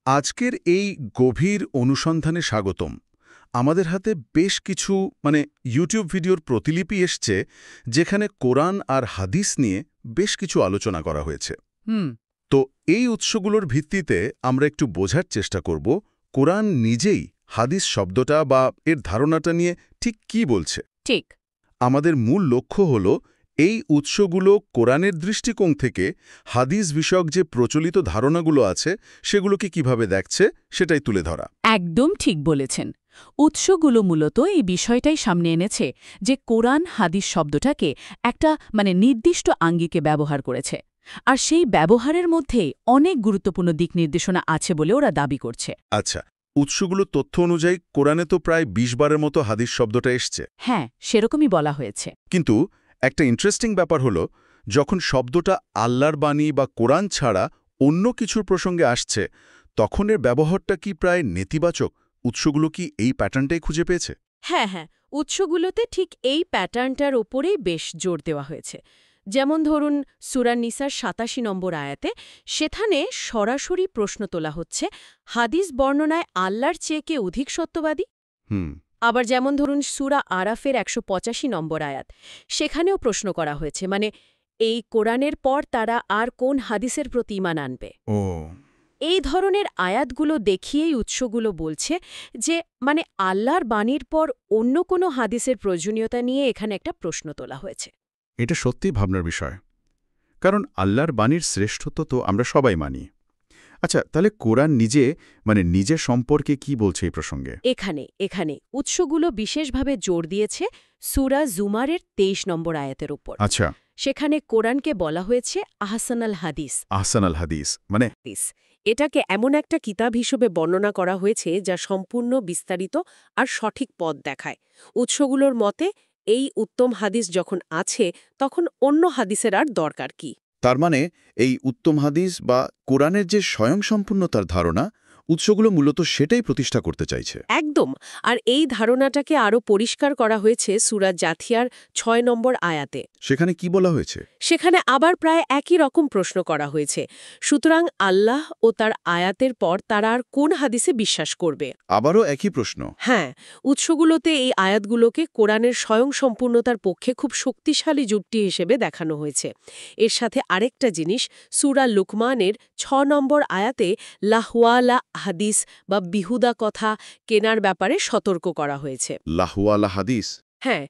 আজকের এই গভীর অনুসন্ধানে স্বাগতম। আমাদের হাতে বেশ কিছু ইউটিউব ভিডিওর প্রতিলিপি এসছে, যেখানে কোরআন আর হাদিস নিয়ে বেশ কিছু আলোচনা করা হয়েছে। হুম। তো এই উৎসগুলোর ভিত্তিতে আমরা একটু বোঝার চেষ্টা করব কোরআন নিজেই হাদিস শব্দটা বা এর ধারণাটা নিয়ে ঠিক কি বলছে। ঠিক। আমাদের মূল লক্ষ্য হল এই উৎসগুলো কোরআনের দৃষ্টিকোণ থেকে হাদিস বিষয়ক যে প্রচলিত ধারণাগুলো আছে সেগুলোকে কিভাবে দেখছে সেটাই তুলে ধরা। একদম ঠিক বলেছেন। উৎসগুলো মূলত এই বিষয়টাই সামনে এনেছে যে কোরআন হাদিস শব্দটাকে একটা নির্দিষ্ট আঙ্গিকে ব্যবহার করেছে, আর সেই ব্যবহারের মধ্যেই অনেক গুরুত্বপূর্ণ দিক নির্দেশনা আছে বলে ওরা দাবি করছে। আচ্ছা, উৎসগুলোর তথ্য অনুযায়ী কোরআনে তো প্রায় ২০ বারের মতো হাদিস শব্দটা এসছে। হ্যাঁ, সেরকমই বলা হয়েছে। কিন্তু একটা ইন্টারেস্টিং ব্যাপার হলো, যখন শব্দটা আল্লাহর বাণী বা কোরআন ছাড়া অন্য কিছুর প্রসঙ্গে আসছে, তখন এর ব্যবহারটা কি প্রায় নেতিবাচক? উৎসগুলো কি এই প্যাটার্নটাই খুঁজে পেয়েছে? হ্যাঁ, উৎসগুলোতে ঠিক এই প্যাটার্নটার ওপরেই বেশ জোর দেওয়া হয়েছে। যেমন ধরুন সূরা নিসার ৮৭ নম্বর আয়াতে সেখানে সরাসরি প্রশ্ন তোলা হচ্ছে, হাদিস বর্ণনায় আল্লাহর চেয়ে কে অধিক সত্যবাদী? হুম। আবার যেমন ধরুন সূরা আরাফের ১৮৫ নম্বর আয়াত, সেখানেও প্রশ্ন করা হয়েছে, এই কোরআনের পর তারা আর কোন হাদিসের প্রতি ঈমান আনবে? ও, এই ধরনের আয়াতগুলো দেখিয়েই উৎসগুলো বলছে যে আল্লাহর বাণীর পর অন্য কোনো হাদিসের প্রয়োজনীয়তা নিয়ে এখানে একটা প্রশ্ন তোলা হয়েছে। এটা সত্যিই ভাবনার বিষয়, কারণ আল্লাহর বাণীর শ্রেষ্ঠত্ব তো আমরা সবাই মানি। আচ্ছা, তাহলে কোরআন নিজের সম্পর্কে কি বলছে এই প্রসঙ্গে? এখানে উৎসগুলো বিশেষভাবে জোর দিয়েছে সূরা জুমারের ২৩ নম্বর আয়াতের উপর। আচ্ছা, সেখানে কোরআনকে বলা হয়েছে আহসানাল হাদিস। আহসানাল হাদিস এটাকে এমন একটা কিতাব হিসেবে বর্ণনা করা হয়েছে যা সম্পূর্ণ বিস্তারিত আর সঠিক পথ দেখায়। উৎসগুলোর মতে এই উত্তম হাদিস যখন আছে, তখন অন্য হাদিসের আর দরকার কি? তার এই উত্তম হাদিস বা কোরআনের যে স্বয়ংসম্পূর্ণতার ধারণা, উৎসগুলো মূলত সেটাই প্রতিষ্ঠা করতে চাইছে। একদম। আর এই ধারণাটাকে আরও পরিষ্কার করা হয়েছে সূরা জাথিয়ার ৬ নম্বর আয়াতে। সেখানে কি বলা হয়েছে? সেখানে আবার প্রায় একই রকম প্রশ্ন করা হয়েছে। সুতরাং আল্লাহ ও তার আয়াতের পর তারা আর কোন হাদিসে বিশ্বাস করবে? আবারও একই প্রশ্ন। হ্যাঁ, উৎসগুলোতে এই আয়াতগুলোকে কোরআনের স্বয়ংসম্পূর্ণতার পক্ষে খুব শক্তিশালী যুক্তি হিসেবে দেখানো হয়েছে। এর সাথে আরেকটা জিনিস, সূরা লুকমানের ৬ নম্বর আয়াতে লাহওয়ালা হাদিস বা বিহুদা কথা কেনার ব্যাপারে সতর্ক করা হয়েছে। লাহওয়ালা হাদিস? হ্যাঁ,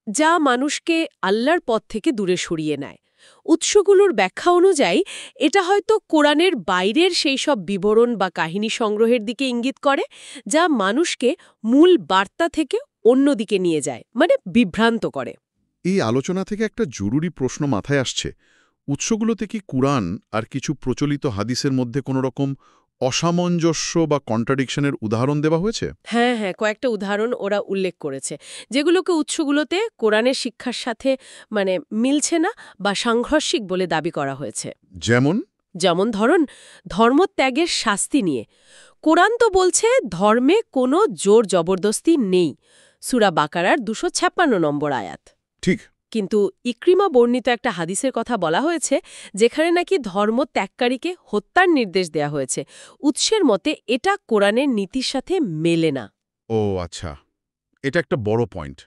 যা মানুষকে আল্লাহর পথ থেকে দূরে সরিয়ে নেয়। উৎসগুলোর ব্যাখ্যা অনুযায়ী এটা হয়তো কোরআনের বাইরের সেই সব বিবরণ বা কাহিনী সংগ্রহের দিকে ইঙ্গিত করে, যা মানুষকে মূল বার্তা থেকে অন্যদিকে নিয়ে যায়, বিভ্রান্ত করে। এই আলোচনা থেকে একটা জরুরি প্রশ্ন মাথায় আসছে। উৎসগুলোতে কি কুরআন আর কিছু প্রচলিত হাদিসের মধ্যে কোনো রকম অসামঞ্জস্য বা কন্ট্রাডিকশনের উদাহরণ দেওয়া হয়েছে? হ্যাঁ, কয়েকটা উদাহরণ ওরা উল্লেখ করেছে, যেগুলোকে উৎসগুলোতে কোরআনের শিক্ষার সাথে মিলছে না বা সাংঘর্ষিক বলে দাবি করা হয়েছে। যেমন ধরুন ধর্মত্যাগের শাস্তি নিয়ে কোরআন তো বলছে ধর্মে কোনো জোর জবরদস্তি নেই, সূরা বাকারার ২৫৬ নম্বর আয়াত। ঠিক। কিন্তু ইকরিমা বর্ণিত একটা হাদিসের কথা বলা হয়েছে, যেখানে নাকি ধর্মত্যাগকারীকে হত্যার নির্দেশ দেয়া হয়েছে। উৎসের মতে এটা কোরআনের নীতির সাথে মেলে না। ও আচ্ছা, এটা একটা বড় পয়েন্ট।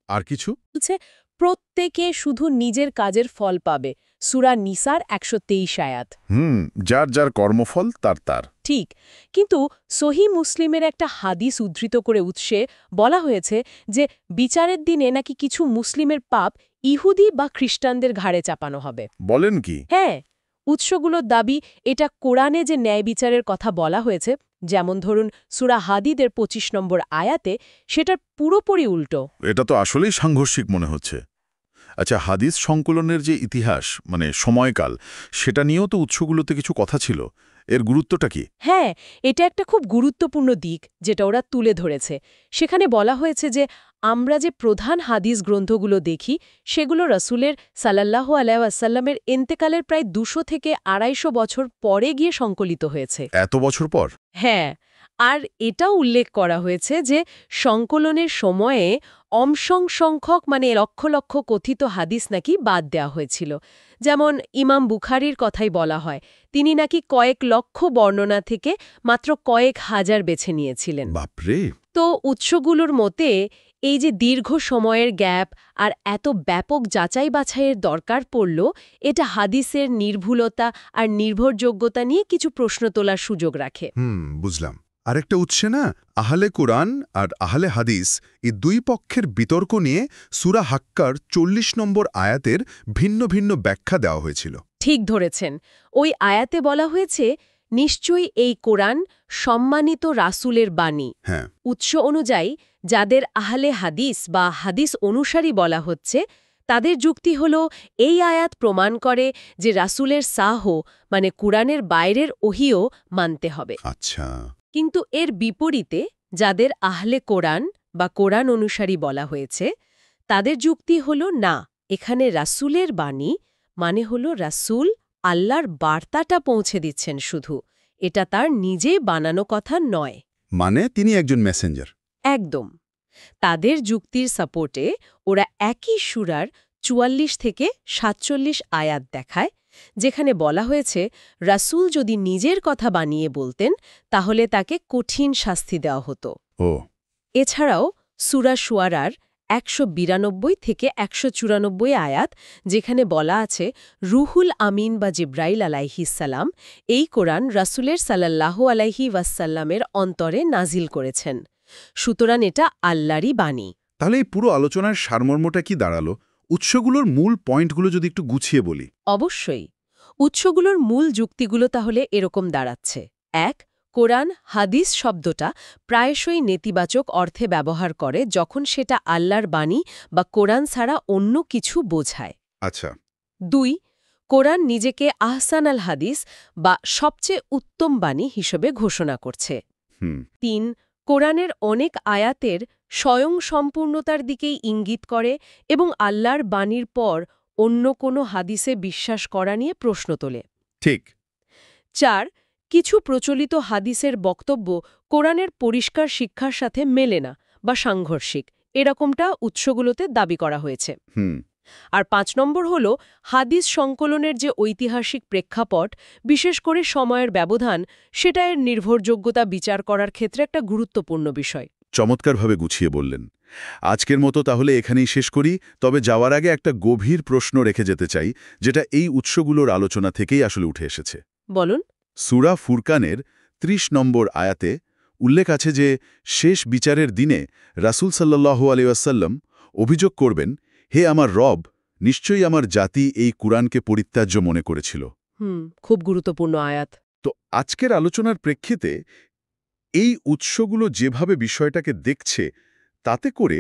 আর কিছু? বলছে প্রত্যেকে শুধু নিজের কাজের ফল পাবে, সূরা নিসার ১২৩ আয়াত। যার যার কর্মফল তার তার। ঠিক, কিন্তু সহিহ মুসলিমের একটা হাদিস উদ্ধৃত করে উৎসে বলা হয়েছে যে বিচারের দিনে নাকি কিছু মুসলিমের পাপ ইহুদি বা খ্রিস্টানদের ঘাড়ে চাপানো হবে। বলেন কি? হ্যাঁ, উৎসগুলোর দাবি এটা কোরআনে যে ন্যায় বিচারের কথা বলা হয়েছে, যেমন ধরুন সূরা হাদীদের ২৫ নম্বর আয়াতে, সেটার পুরোপুরি উল্টো। এটা তো আসলেই সাংঘর্ষিক মনে হচ্ছে। আচ্ছা, হাদিস সংকলনের যে ইতিহাস সময়কাল, সেটা নিয়েও তো উৎসগুলোতে কিছু কথা ছিল। এর গুরুত্বটা কি? হ্যাঁ, এটা একটা খুব গুরুত্বপূর্ণ দিক যেটা ওরা তুলে ধরেছে। সেখানে বলা হয়েছে যে আমরা যে প্রধান হাদিস গ্রন্থগুলো দেখি, সেগুলো রাসূলের সাল্লাল্লাহু আলাইহি ওয়াসাল্লামের ইন্তেকালের প্রায় ২০০ থেকে ২৫০ বছর পরে গিয়ে সংকলিত হয়েছে। এত বছর পর? হ্যাঁ, আর এটাও উল্লেখ করা হয়েছে যে সংকলনের সময়ে সংখ্যক মানে লক্ষ লক্ষ কথিত হাদিস নাকি বাদ দেওয়া হয়েছিল। যেমন ইমাম বুখারীর কথাই বলা হয়, তিনি নাকি কয়েক লক্ষ বর্ণনা থেকে মাত্র কয়েক হাজার বেছে নিয়েছিলেন। বাপরে! তো উৎসগুলোর মতে এই যে দীর্ঘ সময়ের গ্যাপ আর এত ব্যাপক যাচাই বাছাইয়ের দরকার পড়ল, এটা হাদিসের নির্ভুলতা আর নির্ভরযোগ্যতা নিয়ে কিছু প্রশ্ন তোলার সুযোগ রাখে। বুঝলাম। আরেকটা উৎসে না আহলে কোরআন আর আহলে হাদিস এই দুই পক্ষের বিতর্ক নিয়ে সূরা হাক্কার ৪০ নম্বর আয়াতের ভিন্ন ভিন্ন ব্যাখ্যা দেওয়া হয়েছিল। ঠিক ধরেছেন। ওই আয়াতে বলা হয়েছে, নিশ্চয়ই এই কোরআন সম্মানিত রাসূলের বাণী। হ্যাঁ, উৎস অনুযায়ী যাদের আহলে হাদিস বা হাদিস অনুসারী বলা হচ্ছে, তাদের যুক্তি হল এই আয়াত প্রমাণ করে যে রাসূলের সাহ মানে কুরআনের বাইরের ওহিও মানতে হবে। আচ্ছা। কিন্তু এর বিপরীতে যাদের আহলে কোরআন বা কোরআন অনুসারী বলা হয়েছে, তাদের যুক্তি হল না, এখানে রাসূলের বাণী মানে হল রাসূল আল্লাহর বার্তাটা পৌঁছে দিচ্ছেন শুধু, এটা তার নিজে বানানো কথা নয়। মানে তিনি একজন মেসেঞ্জার। একদম। তাদের যুক্তির সাপোর্টে ওরা একই সূরার ৪৪ থেকে ৪৭ আয়াত দেখায়, যেখানে বলা হয়েছে রাসূল যদি নিজের কথা বানিয়ে বলতেন তাহলে তাকে কঠিন শাস্তি দেওয়া হতো। ও, এছাড়াও সূরা শুআরার ১৯২ থেকে ১৯৪ আয়াত, যেখানে বলা আছে রুহুল আমিন বা জিব্রাইল আলাইহিসসালাম এই কোরআন রাসূলের সাল্লাল্লাহু আলাইহি ওয়াসাল্লামের অন্তরে নাজিল করেছেন। সুতরাং এটা আল্লাহরই বাণী। তাহলে এই পুরো আলোচনার সারমর্মটা কি দাঁড়ালো? উৎসগুলোর মূল পয়েন্টগুলো যদি একটু গুছিয়ে বলি। অবশ্যই। উৎসগুলোর মূল যুক্তিগুলো তাহলে এরকম দাঁড়াচ্ছে। ১. কোরআন হাদিস শব্দটা প্রায়শই নেতিবাচক অর্থে ব্যবহার করে যখন সেটা আল্লাহর বাণী বা কোরআন ছাড়া অন্য কিছু বোঝায়। আচ্ছা। ২. কোরআন নিজেকে আহসান আল হাদিস বা সবচেয়ে উত্তম বাণী হিসেবে ঘোষণা করছে। ৩. কোরআনের অনেক আয়াতের স্বয়ংসম্পূর্ণতার দিকেই ইঙ্গিত করে এবং আল্লাহর বাণীর পর অন্য কোনো হাদিসে বিশ্বাস করা নিয়ে প্রশ্ন তোলে। ঠিক। ৪. কিছু প্রচলিত হাদিসের বক্তব্য কোরআনের পরিষ্কার শিক্ষার সাথে মেলে না বা সাংঘর্ষিক, এরকমটা উৎসগুলোতে দাবি করা হয়েছে। আর ৫ নম্বর হল হাদিস সংকলনের যে ঐতিহাসিক প্রেক্ষাপট, বিশেষ করে সময়ের ব্যবধান, সেটা এর নির্ভরযোগ্যতা বিচার করার ক্ষেত্রে একটা গুরুত্বপূর্ণ বিষয়। চমৎকারভাবে গুছিয়ে বললেন। আজকের মতো তাহলে এখানেই শেষ করি, তবে যাওয়ার আগে একটা গভীর প্রশ্ন রেখে যেতে চাই, যেটা এই উৎসগুলোর আলোচনা থেকেই আসলে উঠে এসেছে। বলুন। সূরা ফুরকানের ৩০ নম্বর আয়াতে উল্লেখ আছে যে শেষ বিচারের দিনে রাসূল সাল্লাল্লাহু আলাইহি ওয়াসাল্লাম অভিযোগ করবেন, হে আমার রব, নিশ্চয়ই আমার জাতি এই কুরআনকে পরিত্যাজ্য মনে করেছিল। খুব গুরুত্বপূর্ণ আয়াত। তো আজকের আলোচনার প্রেক্ষিতে এই উৎসগুলো যেভাবে বিষয়টাকে দেখছে, তাতে করে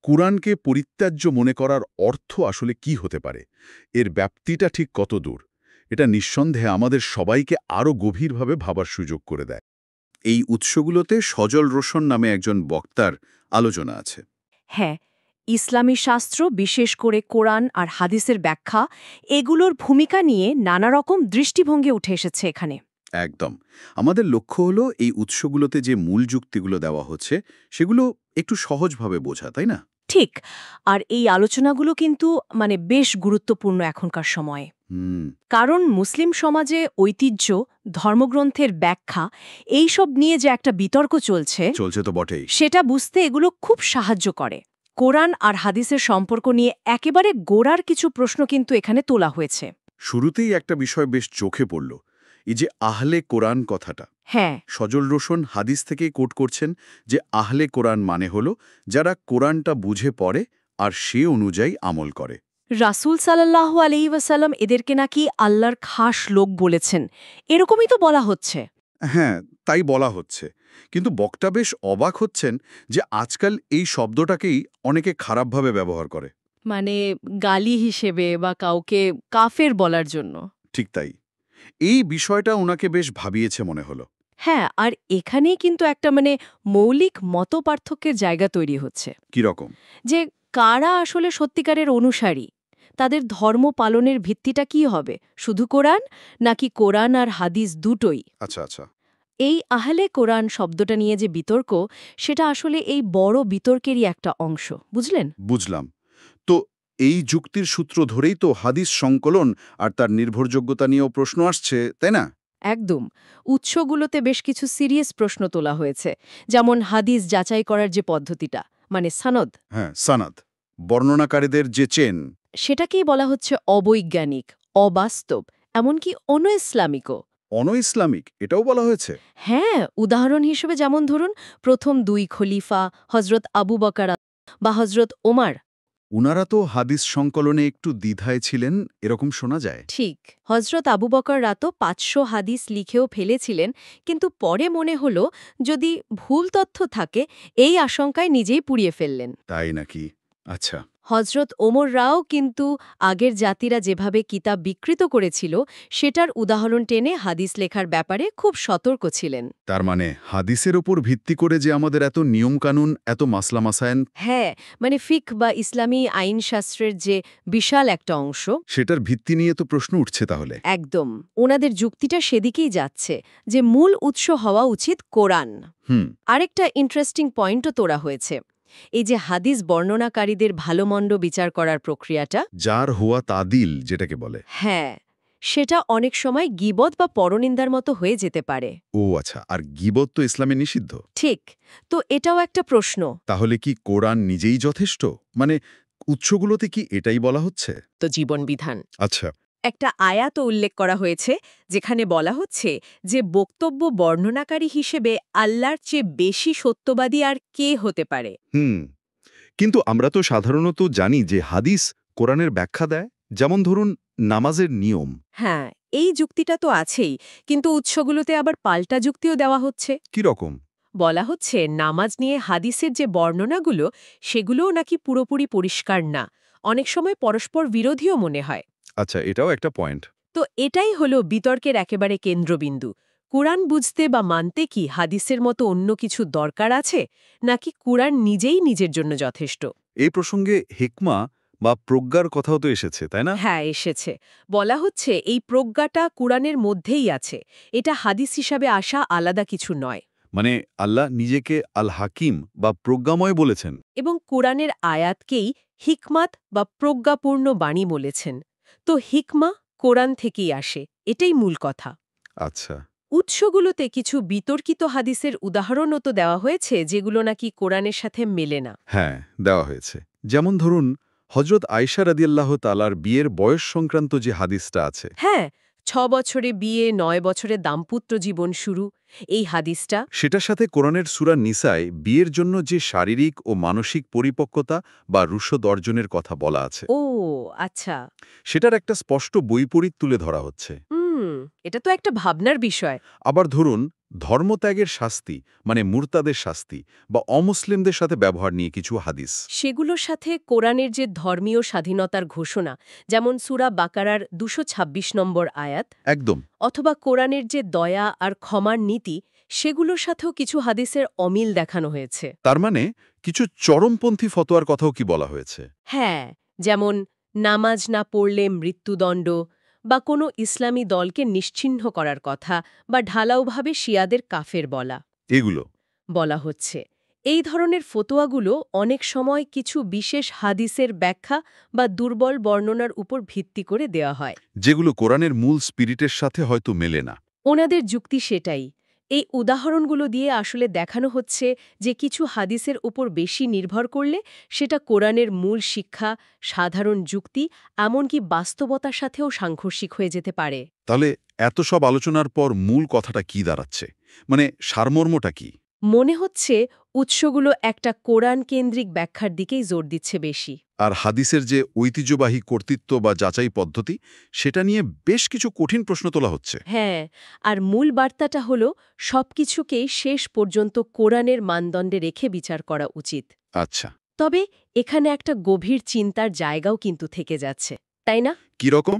কুরআনকে পরিত্যাজ্য মনে করার অর্থ আসলে কি হতে পারে, এর ব্যাপ্তিটা ঠিক কত দূর, এটা নিঃসন্দেহে আমাদের সবাইকে আরও গভীরভাবে ভাবার সুযোগ করে দেয়। এই উৎসগুলোতে সজল রোশন নামে একজন বক্তার আলোচনা আছে। হ্যাঁ, ইসলামী শাস্ত্র, বিশেষ করে কোরআন আর হাদিসের ব্যাখ্যা, এগুলোর ভূমিকা নিয়ে নানা রকম দৃষ্টিভঙ্গি উঠে এসেছে এখানে। একদম। আমাদের লক্ষ্য হলো এই উৎসগুলোতে যে মূল যুক্তিগুলো দেওয়া হচ্ছে সেগুলো একটু সহজভাবে বোঝা, তাই না? ঠিক। আর এই আলোচনাগুলো কিন্তু বেশ গুরুত্বপূর্ণ এখনকার সময়ে। কারণ মুসলিম সমাজে ঐতিহ্য, ধর্মগ্রন্থের ব্যাখ্যা, এইসব নিয়ে যে একটা বিতর্ক চলছে তো বটেই, সেটা বুঝতে এগুলো খুব সাহায্য করে। কোরআন আর হাদিসের সম্পর্ক নিয়ে একেবারে গোড়ার কিছু প্রশ্ন কিন্তু এখানে তোলা হয়েছে। শুরুতেই একটা বিষয় বেশ চোখে পড়ল, এই যে আহলে কোরআন কথাটা। হ্যাঁ, সজল রোশন হাদিস থেকেই কোট করছেন যে আহলে কোরআন মানে হলো যারা কোরআনটা বুঝে পড়ে আর সে অনুযায়ী আমল করে। রাসূল সাল্লাল্লাহু আলাইহি ওয়াসাল্লাম এদেরকে নাকি আল্লাহর খাস লোক বলেছেন, এরকমই তো বলা হচ্ছে। হ্যাঁ, তাই বলা হচ্ছে। কিন্তু বক্তা বেশ অবাক হচ্ছেন যে আজকাল এই শব্দটাকেই অনেকে খারাপভাবে ব্যবহার করে, গালি হিসেবে বা কাউকে কাফের বলার জন্য। ঠিক তাই। এই বিষয়টা ওনাকে বেশ ভাবিয়েছে মনে হলো। হ্যাঁ, আর এখানেই কিন্তু একটা মৌলিক মতপার্থক্যের জায়গা তৈরি হচ্ছে। কিরকম? যে কারা আসলে সত্যিকারের অনুসারী, তাদের ধর্ম পালনের ভিত্তিটা কি হবে, শুধু কোরআন নাকি কোরআন আর হাদিস দুটোই? আচ্ছা। এই আহলে কোরআন শব্দটা নিয়ে যে বিতর্ক, সেটা আসলে এই বড় বিতর্কেরই একটা অংশ, বুঝলেন? বুঝলাম। তো এই যুক্তির সূত্র ধরেই তো হাদিস সংকলন আর তার নির্ভরযোগ্যতা নিয়েও প্রশ্ন আসছে, তাই না? একদম। উৎসগুলোতে বেশ কিছু সিরিয়াস প্রশ্ন তোলা হয়েছে, যেমন হাদিস যাচাই করার যে পদ্ধতিটা, মানে সনদ, হ্যাঁ, সানাদ, বর্ণনাকারীদের যে চেন। সেটাকেই বলা হচ্ছে অবৈজ্ঞানিক, অবাস্তব, এমনকি অনইসলামিকও। অন-ইসলামিক এটাও বলা হয়েছে। হ্যাঁ, উদাহরণ হিসেবে যেমন ধরুন প্রথম 2 খলিফা হজরত আবু বকর বা হজরত ওমার। উনারা তো হাদিস সংকলনে একটু দ্বিধায় ছিলেন, এরকম শোনা যায়। ঠিক, হজরত আবু বকররা তো 500 হাদিস লিখেও ফেলেছিলেন, কিন্তু পরে মনে হলো যদি ভুল তথ্য থাকে এই আশঙ্কায় নিজেই পুড়িয়ে ফেললেন। তাই নাকি? আচ্ছা। হজরত ওমররাও কিন্তু আগের জাতিরা যেভাবে কিতাব বিকৃত করেছিল সেটার উদাহরণ টেনে হাদিস লেখার ব্যাপারে খুব সতর্ক ছিলেন। তার মানে হাদিসের ওপর ভিত্তি করে যে আমাদের এত নিয়মকানুন, এত মাসলা মাসায়েন, হ্যাঁ, মানে ফিক বা ইসলামী আইনশাস্ত্রের যে বিশাল একটা অংশ, সেটার ভিত্তি নিয়ে তো প্রশ্ন উঠছে তাহলে। একদম ওনাদের যুক্তিটা সেদিকেই যাচ্ছে যে মূল উৎস হওয়া উচিত কোরআন। আরেকটা ইন্টারেস্টিং পয়েন্টও তোলা হয়েছে, এই যে হাদিস বর্ণনাকারীদের ভালোমন্দ বিচার করার প্রক্রিয়াটা, যার হুয়া তাদিল যেটাকে বলে। হ্যাঁ, সেটা অনেক সময় গীবত বা পরনিন্দার মতো হয়ে যেতে পারে। ও আচ্ছা, আর গীবত তো ইসলামে নিষিদ্ধ। ঠিক, তো এটাও একটা প্রশ্ন। তাহলে কি কোরআন নিজেই যথেষ্ট? মানে উৎসগুলোতে কি এটাই বলা হচ্ছে? তো জীবনবিধান আচ্ছা। একটা আয়াত উল্লেখ করা হয়েছে যেখানে বলা হচ্ছে যে বক্তব্য বর্ণনাকারী হিসেবে আল্লাহর চেয়ে বেশি সত্যবাদী আর কে হতে পারে। কিন্তু আমরা তো সাধারণত জানি যে হাদিস কোরআনের ব্যাখ্যা দেয়, যেমন ধরুন নামাজের নিয়ম। হ্যাঁ, এই যুক্তিটা তো আছেই, কিন্তু উৎসগুলোতে আবার পাল্টা যুক্তিও দেওয়া হচ্ছে। কি রকম? বলা হচ্ছে নামাজ নিয়ে হাদিসের যে বর্ণনাগুলো সেগুলোও নাকি পুরোপুরি পরিষ্কার না, অনেক সময় পরস্পর বিরোধীও মনে হয়। আচ্ছা, এটাও একটা পয়েন্ট। তো এটাই হলো বিতর্কের একেবারে কেন্দ্রবিন্দু। কুরআন বুঝতে বা মানতে কি হাদিসের মতো অন্য কিছু দরকার আছে, নাকি কুরআন নিজেই নিজের জন্য যথেষ্ট? এই প্রসঙ্গে হিকমা বা প্রজ্ঞার কথাও তো এসেছে, তাই না? হ্যাঁ, এসেছে। বলা হচ্ছে এই প্রজ্ঞাটা কুরআনের মধ্যেই আছে, এটা হাদিস হিসাবে আসা আলাদা কিছু নয়। মানে আল্লাহ নিজেকে আল হাকিম বা প্রজ্ঞাময় বলেছেন। এবং কুরআনের আয়াতকেই হিকমাত বা প্রজ্ঞাপূর্ণ বাণী বলেছেন। তো হিকমা কোরআন থেকেই আসে, এটাই মূল কথা। আচ্ছা। উৎসগুলোতে কিছু বিতর্কিত হাদিসের উদাহরণও তো দেওয়া হয়েছে যেগুলো নাকি কোরআনের সাথে মেলে না। হ্যাঁ, দেওয়া হয়েছে। যেমন ধরুন হজরত আয়েশা রাদিয়াল্লাহু তাআলার বিয়ের বয়স সংক্রান্ত যে হাদিসটা আছে। হ্যাঁ, 6 বছরে বিয়ে, 9 বছরে দাম্পত্য জীবন শুরু, এই হাদিসটা সেটার সাথে কোরআনের সূরা নিসায় বিয়ের জন্য যে শারীরিক ও মানসিক পরিপক্কতা বা রুশদ অর্জনের কথা বলা আছে, ও আচ্ছা, সেটার একটা স্পষ্ট বৈপরীত তুলে ধরা হচ্ছে। এটা তো একটা ভাবনার বিষয়। আবার ধরুন ধর্মত্যাগের শাস্তি, মানে মুরতাদের শাস্তি বা অমুসলিমদের সাথে ব্যবহার নিয়ে কিছু হাদিস। সেগুলোর সাথে কোরআনের যে ধর্মীয় স্বাধীনতার ঘোষণা, যেমন সূরা বাকারার 226 নম্বর আয়াত, একদম। অথবা কোরআনের যে দয়া আর ক্ষমার নীতি, সেগুলোর সাথেও কিছু হাদিসের অমিল দেখানো হয়েছে। তার মানে কিছু চরমপন্থী ফতোয়ার কথাও কি বলা হয়েছে? হ্যাঁ, যেমন নামাজ না পড়লে মৃত্যুদণ্ড, বা কোনো ইসলামী দলকে নিশ্চিহ্ন করার কথা, বা ঢালাওভাবে শিয়াদের কাফের বলা এগুলো বলা হচ্ছে। এই ধরনের ফতোয়াগুলো অনেক সময় কিছু বিশেষ হাদিসের ব্যাখ্যা বা দুর্বল বর্ণনার উপর ভিত্তি করে দেওয়া হয়, যেগুলো কোরআনের মূল স্পিরিটের সাথে হয়তো মেলে না। ওনাদের যুক্তি সেটাই। এই উদাহরণগুলো দিয়ে আসলে দেখানো হচ্ছে যে কিছু হাদিসের উপর বেশি নির্ভর করলে সেটা কোরআনের মূল শিক্ষা, সাধারণ যুক্তি, এমনকি বাস্তবতার সাথেও সাংঘর্ষিক হয়ে যেতে পারে। তাহলে এত সব আলোচনার পর মূল কথাটা কি দাঁড়াচ্ছে, মানে সারমর্মটা কি? মনে হচ্ছে উৎসগুলো একটা কোরআন কেন্দ্রিক ব্যাখ্যার দিকেই জোর দিচ্ছে বেশি। আর হাদিসের যে ঐতিহ্যবাহী কর্তৃত্ব বা যাচাই পদ্ধতি, সেটা নিয়ে বেশ কিছু কঠিন প্রশ্ন তোলা হচ্ছে। হ্যাঁ, আর মূল বার্তাটা হলো সবকিছুকেই শেষ পর্যন্ত কোরআনের মানদণ্ডে রেখে বিচার করা উচিত। আচ্ছা। তবে এখানে একটা গভীর চিন্তার জায়গাও কিন্তু থেকে যাচ্ছে, তাই না? কি রকম?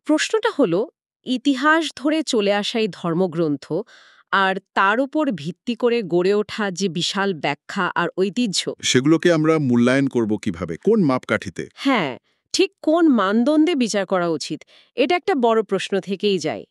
প্রশ্নটা হলো, ইতিহাস ধরে চলে আসা এই ধর্মগ্রন্থ আর তার উপর ভিত্তি করে গড়ে ওঠা যে বিশাল ব্যাখ্যা আর ঐতিহ্য, সেগুলোকে আমরা মূল্যায়ন করব কিভাবে, কোন মাপকাঠিতে? হ্যাঁ, ঠিক কোন মানদণ্ডে বিচার করা উচিত, এটা একটা বড় প্রশ্ন থেকেই যায়।